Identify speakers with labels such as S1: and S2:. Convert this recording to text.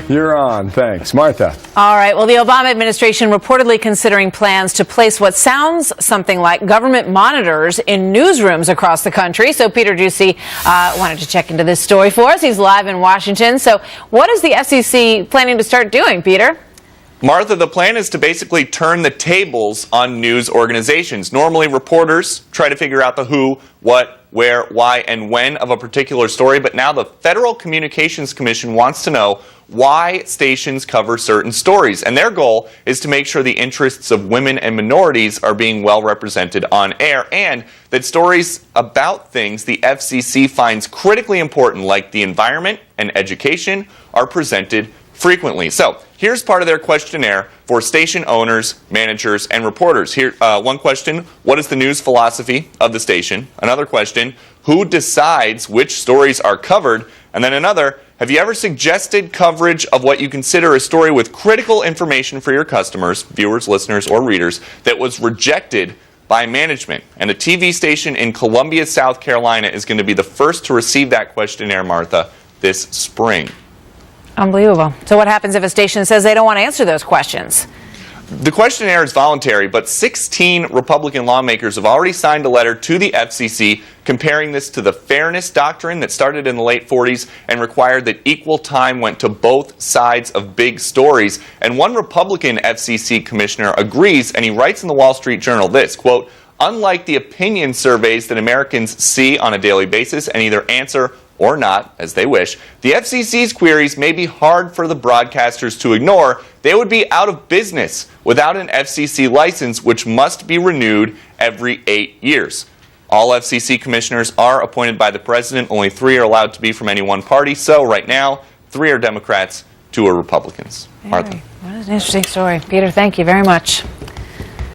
S1: You're on. Thanks. Martha.
S2: All right. Well, the Obama administration reportedly considering plans to place what sounds something like government monitors in newsrooms across the country. So Peter Ducey wanted to check into this story for us. He's live in Washington. So what is the FCC planning to start doing, Peter?
S3: Martha, the plan is to basically turn the tables on news organizations. Normally, reporters try to figure out the who, what, where, why, and when of a particular story, but now the Federal Communications Commission wants to know why stations cover certain stories. And their goal is to make sure the interests of women and minorities are being well represented on air, and that stories about things the FCC finds critically important, like the environment and education, are presented frequently. So here's part of their questionnaire for station owners, managers, and reporters. Here, one question: what is the news philosophy of the station? Another question: who decides which stories are covered? And then another: have you ever suggested coverage of what you consider a story with critical information for your customers, viewers, listeners, or readers that was rejected by management? And a TV station in Columbia, South Carolina is going to be the first to receive that questionnaire, Martha, this spring.
S2: Unbelievable. So what happens if a station says they don't want to answer those questions?
S3: The questionnaire is voluntary, but 16 Republican lawmakers have already signed a letter to the FCC comparing this to the fairness doctrine that started in the late 40s and required that equal time went to both sides of big stories. And one Republican FCC commissioner agrees, and he writes in the Wall Street Journal this, quote, "Unlike the opinion surveys that Americans see on a daily basis and either answer or not, as they wish, the FCC's queries may be hard for the broadcasters to ignore. They would be out of business without an FCC license, which must be renewed every 8 years. All FCC commissioners are appointed by the president. Only 3 are allowed to be from any one party. So right now, 3 are Democrats, 2 are Republicans." Martha.
S2: What an interesting story. Peter, thank you very much.